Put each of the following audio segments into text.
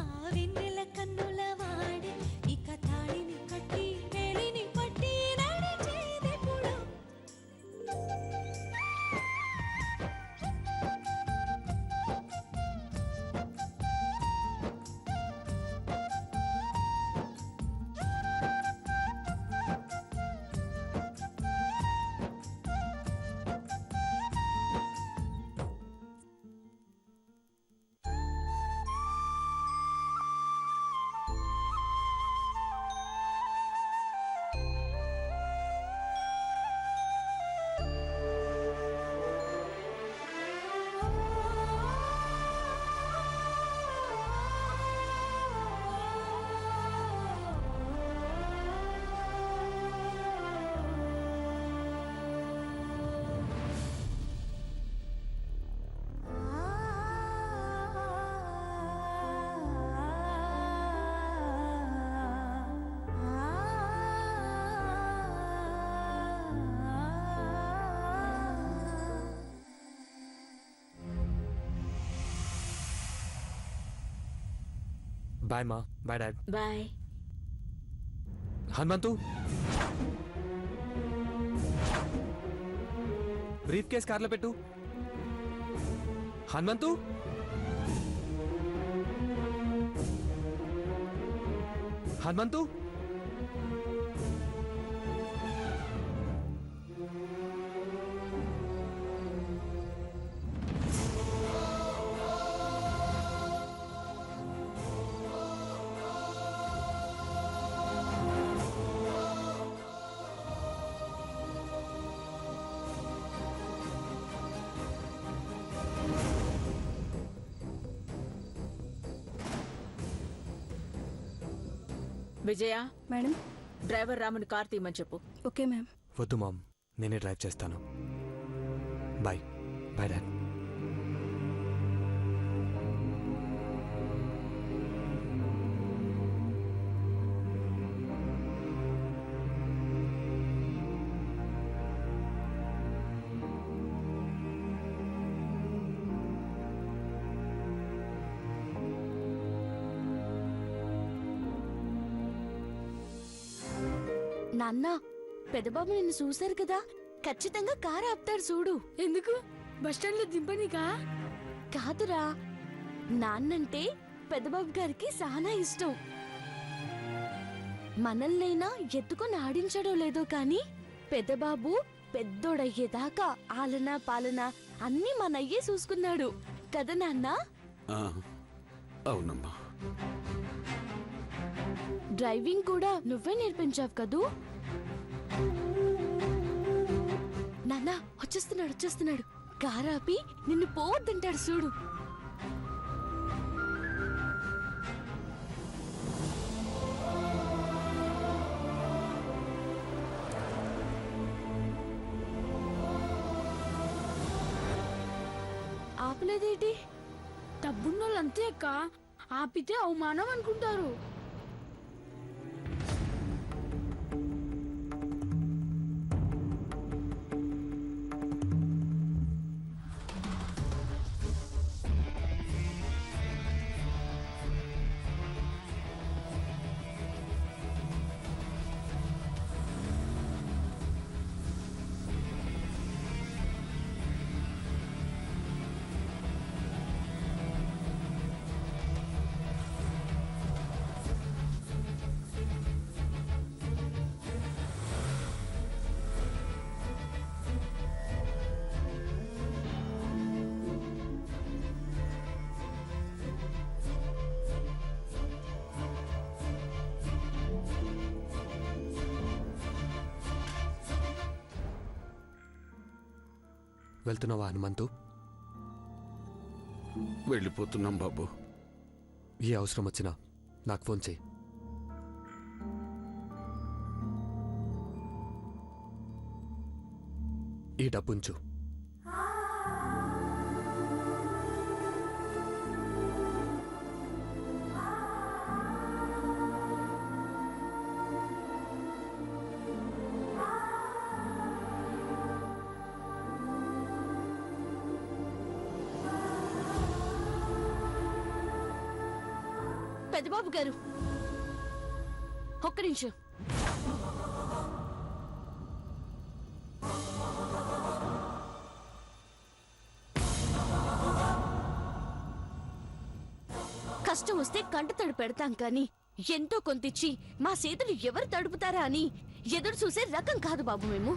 ఆ వెన్నెల కన్నుల వాడి ఇక తాళిని కట్టి వేలిని పట్టి నడిచేదెప్పుడు బాయ్ మా. Bye dad. Bye. Hanumanthu, briefcase కార్లో పెట్టు. హనుమంతు, హనుమంతు. విజయ, మేడం. డ్రైవర్ రాముని కార్ తీయమని చెప్పు. Okay ma'am. వద్దు మామ్, నేనే డ్రైవ్ చేస్తాను. బాయ్. Bye dad. నాన్న, పెద్దబాబు నిన్ను చూశారు కదా, ఖచ్చితంగా కారు ఆపుతాడు చూడు. ఎందుకు? బస్టాండ్ లో దింపనికా? కాదురా, నాన్నంటే పెద్దబాబు గారికి చాలా ఇష్టం. మనల్నైనా ఎత్తుకొని ఆడించడో లేదో కాని పెద్దబాబు పెద్దోడయ్యేదాకా ఆలన పాలన అన్నీ మనయ్యే చూసుకున్నాడు కదా నాన్న? అవునమ్మా. డ్రైవింగ్ కూడా నువ్వే నేర్పించావు కదూ? నాన్న, వచ్చేస్తున్నాడు. కారాపి నిన్ను పోవద్దంటాడు చూడు. ఆపలేదేటి? డబ్బున్నోళ్ళు అంతే అక్క, ఆపితే అవమానం అనుకుంటారు. వెళ్తున్నావా హనుమంతు? వెళ్ళిపోతున్నాం బాబు. ఏ అవసరం వచ్చినా నాకు ఫోన్ చేయి. ఈ డబ్బుంచు. పెద్దబాబు గారు ఒక్క నిమిషం. కష్టం వస్తే కంటతడి పెడతాం కానీ ఎంతో కొంతిచ్చి మా చేతులు ఎవరు తడుపుతారా అని ఎదురు చూసే రకం కాదు బాబు మేము.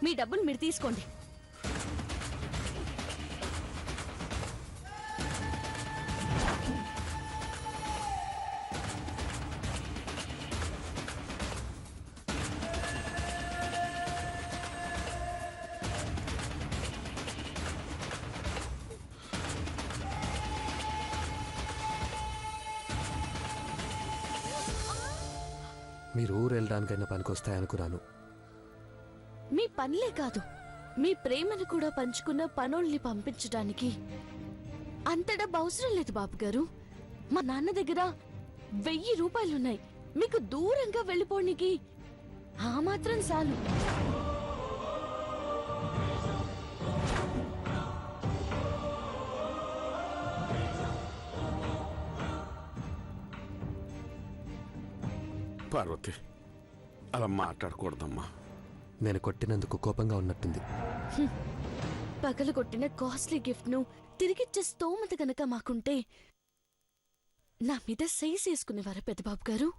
మీ డబ్బులు మీరు తీసుకోండి. మీరు ఊరు వెళ్ళడానికైనా పనికొస్తాయనుకున్నాను. మీ పనులే కాదు, మీ ప్రేమను కూడా పంచుకున్న పనోళ్ళని పంపించడానికి అంత డబ్బు అవసరం లేదు బాబు గారు. మా నాన్న దగ్గర 1000 రూపాయలున్నాయి. మీకు దూరంగా వెళ్ళిపోనికి ఆ మాత్రం చాలు. పార్వతి, అలా మాట్లాడకూడదమ్మా. నేను కొట్టినందుకు కోపంగా ఉన్నట్టుంది. పగలు కొట్టిన కాస్ట్లీ గిఫ్ట్ ను తిరిగిచ్చే స్తోమత గనక మాకుంటే నా మీద సైజ్ వేసుకునేవారా పెద్దబాబు గారు?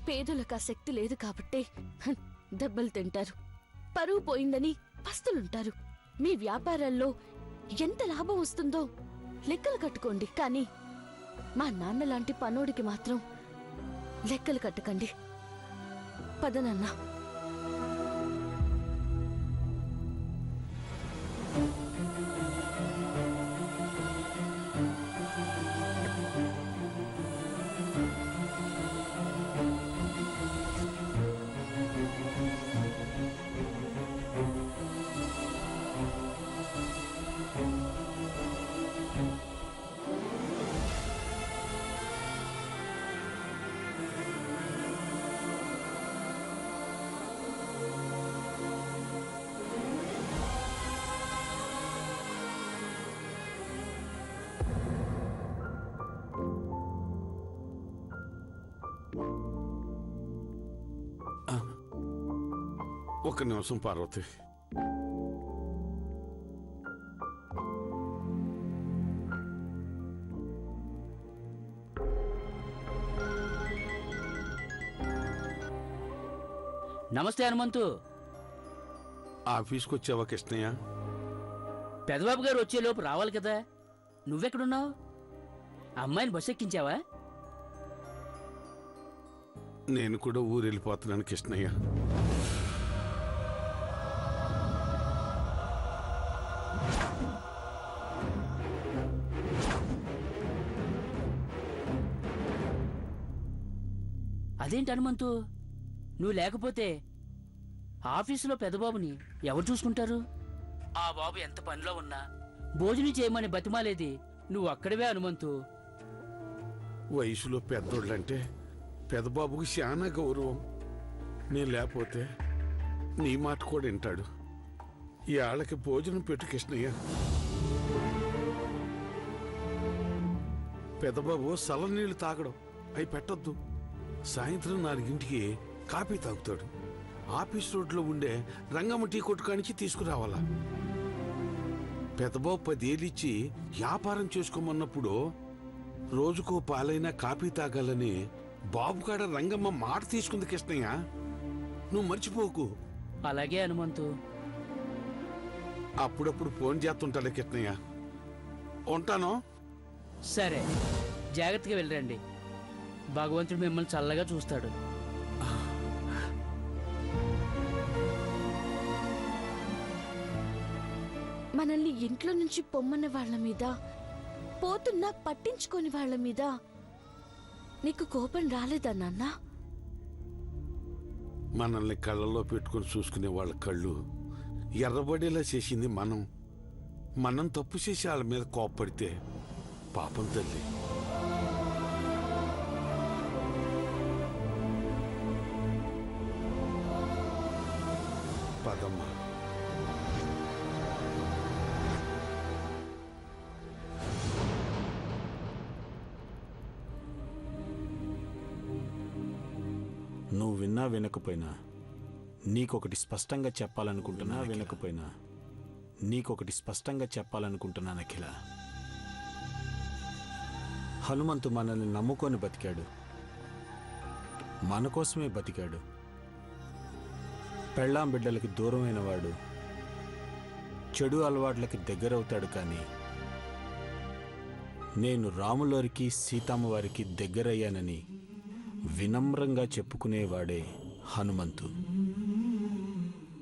పేదలకు ఆ శక్తి లేదు కాబట్టే దెబ్బలు తింటారు. పరువు పోయిందని పస్తులుంటారు. మీ వ్యాపారాల్లో ఎంత లాభం వస్తుందో లెక్కలు కట్టుకోండి. కానీ మా నాన్న లాంటి పనోడికి మాత్రం లెక్కలు కట్టకండి. పద నాన్న. ఒక్క నిమిషం పార్వతి. నమస్తే హనుమంతు. ఆఫీస్కి వచ్చావా కృష్ణయ్య? పెదబాబు గారు వచ్చేలోపు రావాలి కదా. నువ్వెక్కడున్నావు? అమ్మాయిని బస్ ఎక్కించావా? నేను కూడా ఊరు వెళ్ళిపోతున్నాను కృష్ణయ్య. అదేంటి హనుమంతు, నువ్వు లేకపోతే ఆఫీసులో పెద్దబాబుని ఎవరు చూసుకుంటారు? ఆ బాబు ఎంత పనిలో ఉన్నా భోజనం చేయమని బతిమాలేది నువ్వు అక్కడివే హనుమంతు. వయసులో పెద్దోళ్ళంటే పెదబాబుకి చాలా గౌరవం. నేను లేకపోతే నీ మాట కూడా వింటాడు. ఈ ఆళ్ళకి భోజనం పెట్టు కృష్ణయ్య. పెదబాబు సలనీళ్ళు తాగడం అవి పెట్టొద్దు. సాయంత్రం 4 కాఫీ తాగుతాడు. ఆఫీస్ రోడ్లో ఉండే రంగమ్మ టీ కొట్టు కానించి తీసుకురావాలా. పెదబాబు 10 ఏళ్ళిచ్చి వ్యాపారం చేసుకోమన్నప్పుడు రోజుకో పాలైనా కాఫీ తాగాలని బాబుకాడ రంగమ్మ మాట తీసుకుంది కృష్ణయ్య. నువ్వు మర్చిపోకు. అలాగే హనుమంతు. అప్పుడప్పుడు ఫోన్ చేస్తుంటాలే కృష్ణయ్య. ఉంటాను. సరే, జాగ్రత్తగా వెళ్ళండి. భగవంతుడు మిమ్మల్ని చల్లగా చూస్తాడు. మనల్ని ఇంట్లో నుంచి పొమ్మన్న వాళ్ళ మీద, పోతున్నా పట్టించుకోని వాళ్ళ మీద నీకు కోపం రాలేదా నాన్న? మనల్ని కళ్ళల్లో పెట్టుకుని చూసుకునే వాళ్ళ కళ్ళు ఎర్రబడేలా చేసింది మనం. మనం తప్పు చేసి వాళ్ళ మీద కోప్పడితే పాపం తల్లి. పదమ్మా. నువ్వు విన్నా వినకపోయినా నీకొకటి స్పష్టంగా చెప్పాలనుకుంటున్నాను అఖిల. హనుమంతు మనల్ని నమ్ముకొని బతికాడు, మన కోసమే బతికాడు. పెళ్ళాం బిడ్డలకి దూరమైన వాడు చెడు అలవాట్లకి దగ్గరవుతాడు. కానీ నేను రాములోరికి సీతమ్మ వారికి దగ్గరయ్యానని వినమ్రంగా చెప్పుకునేవాడే హనుమంతు.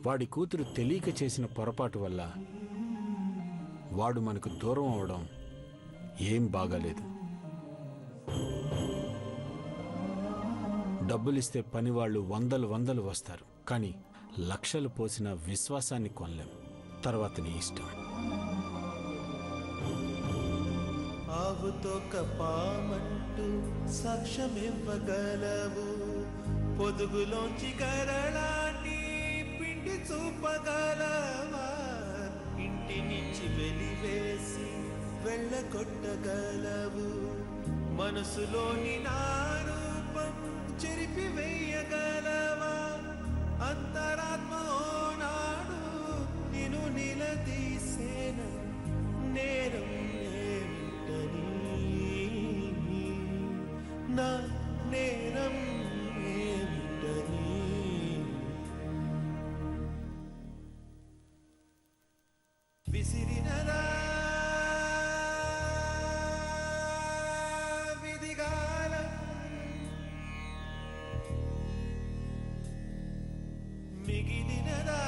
వాడి కూతురు తెలియక చేసిన పొరపాటు వల్ల వాడు మనకు దూరం అవడం ఏం బాగాలేదు. డబ్బులిస్తే పనివాళ్ళు వందలు వస్తారు, కానీ లక్షలు పోసిన విశ్వాసాన్ని కొనలేం. తర్వాత నీ ఇష్టం. ఆవుతో కపామంటూ సాక్ష్యమివ్వగలవు, పొదుగులోంచి గరళాన్ని పిండి చూపగలవా, ఇంటి నుంచి వెలివేసి వెళ్ళగొట్టగలవు, మనసులోని నా రూపం చెరిపి వేయగలవా, అంతరాత్మ నాడు నిన్ను నిలదీసేన నేరం ఏమిటని, నా నేరం ఏమిటని. విసిరినదా విధిగాలం, మిగిలినదా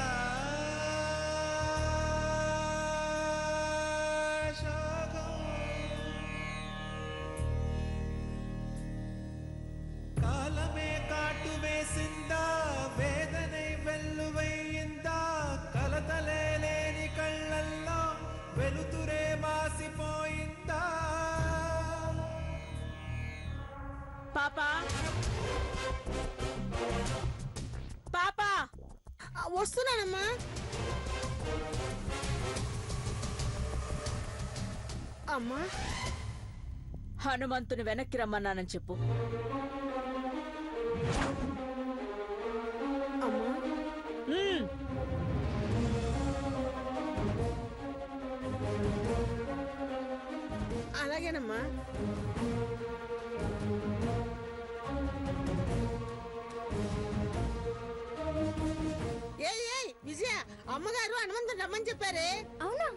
శోకం, కాలమే కాటు వేసిందా, వేదనై వెల్లువయ్యిందా, కలతలే లేని కళ్ళల్లో వెలుతురే మాసిపోయిందా. పాపా పాపా, వస్తున్నానమ్మా. అమ్మా, హనుమంతుని వెనక్కి రమ్మన్నానని చెప్పు. అమ్మా, ఉమ్. అలాగేనమ్మా. ఏయ్ విజయ, అమ్మగారు హనుమంతుని రమ్మని చెప్పారే. అవునా?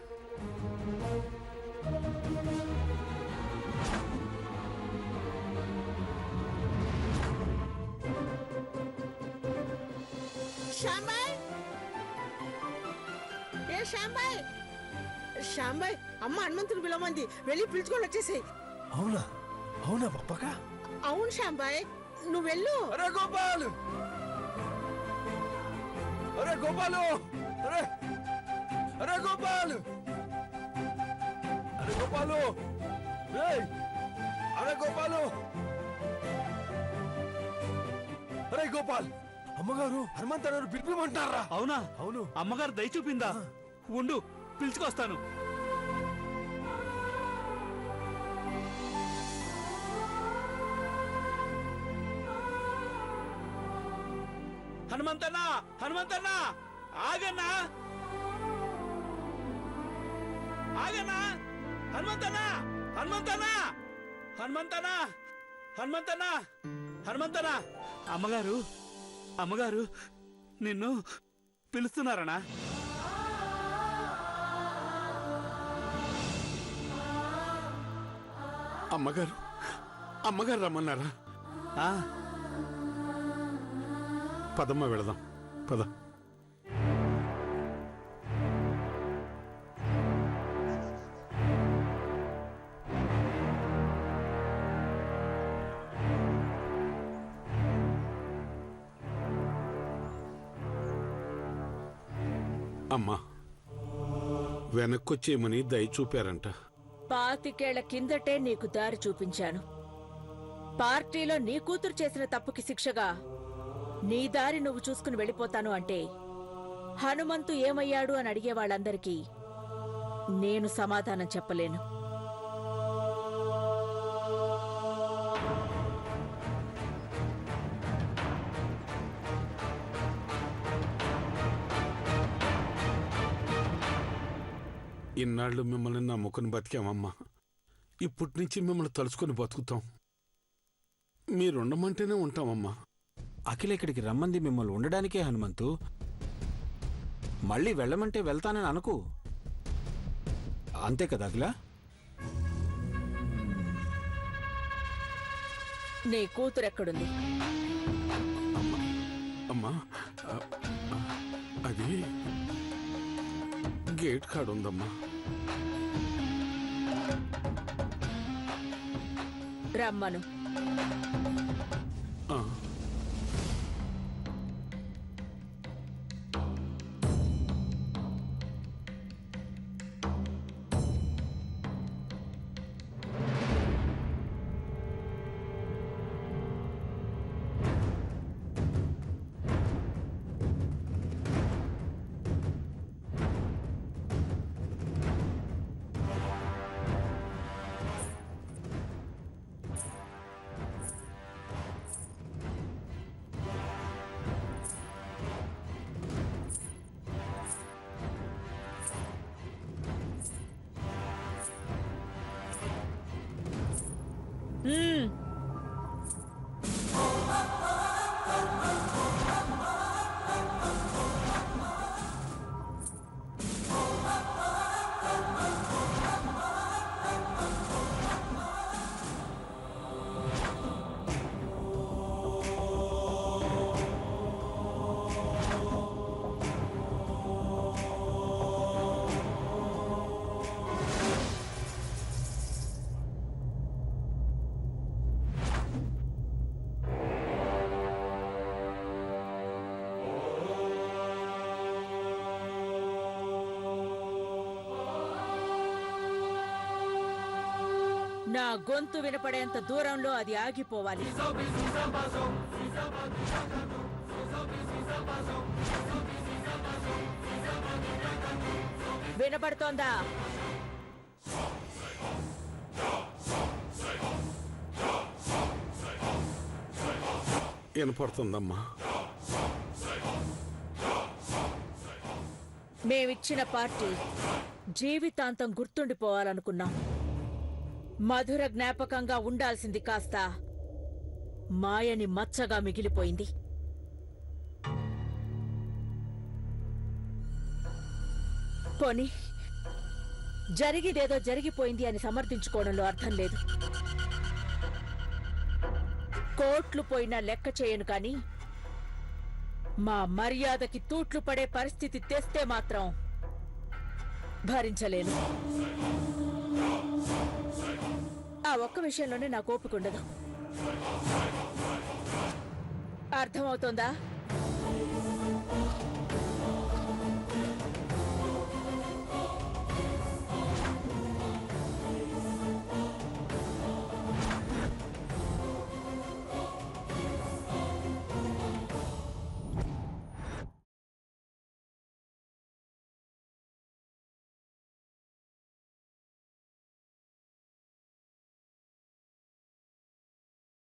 శ్యాంబాయ్, ఏ శ్యాంబాయ్, శ్యాంబాయ్, అమ్మ హనుమంతుని పిలవమంది, వెళ్ళి పిలుచుకొని వచ్చేసాయి. అవునా? అవునా పప్పక? అవును శ్యాంబాయ్, నువ్వు వెళ్ళు. అరే గోపాల్, అరే గోపాలు, అరే అరే గోపాల్, అరే గోపాలు, అరే గోపాలు, అరే గోపాల్, అమ్మగారు హనుమంతరావు పిలిపిమంటారా? అవునా? అవును. అమ్మగారు దయ చూపిందా? ఉండు, పిలుచుకొస్తాను. హనుమంతన్నా, హనుమంతన్నా, ఆగన్నా, ఆగన్నా, హనుమంతన్నా, హనుమంతన్నా, హనుమంతన్నా, హనుమంతన్నా, హనుమంతన్నా. అమ్మగారు, అమ్మగారు నిన్ను పిలుస్తున్నారనా? అమ్మగారు, అమ్మగారు రమ్మన్నారా? పదమ్మ వెళదాం, పద. అమ్మా వెనక్కొచ్చేయమని దయ చూపారంట. 25 ఏళ్ల కిందటే నీకు దారి చూపించాను. పార్టీలో నీ కూతురు చేసిన తప్పుకి శిక్షగా నీ దారి నువ్వు చూసుకుని వెళ్ళిపోతాను అంటే హనుమంతు ఏమయ్యాడు అని అడిగే వాళ్ళందరికీ నేను సమాధానం చెప్పలేను. ఇన్నాళ్ళు మిమ్మల్ని నమ్ముకుని బతికామమ్మా. ఇప్పటి నుంచి మిమ్మల్ని తలుచుకొని బతుకుతాం. మీరుండమంటేనే ఉంటామమ్మా. అఖిల ఇక్కడికి రమ్మంది మిమ్మల్ని ఉండడానికే హనుమంతు. మళ్ళీ వెళ్ళమంటే వెళ్తానని అనుకు. అంతే కదా అఖిల? నీ కూతురెక్కడుంది? అమ్మా అది గేట్ కాడుందమ్మా. రమ్మను. ఆ. హ్మ్. నా గొంతు వినపడేంత దూరంలో అది ఆగిపోవాలి. వినపడుతోందా? వినపడుతుందమ్మా. మేమిచ్చిన పార్టీ జీవితాంతం గుర్తుండిపోవాలనుకున్నాం. మధుర జ్ఞాపకంగా ఉండాల్సింది కాస్త మాయని మచ్చగా మిగిలిపోయింది. పోనీ జరిగిదేదో జరిగిపోయింది అని సమర్థించుకోవడంలో అర్థం లేదు. కోట్లు పోయినా లెక్క చేయను కాని మా మర్యాదకి తూట్లు పడే పరిస్థితి తెస్తే మాత్రం భరించలేను. ఆ ఒక్క విషయంలోనే నాకు ఓపిక ఉండదు. అర్థమవుతోందా?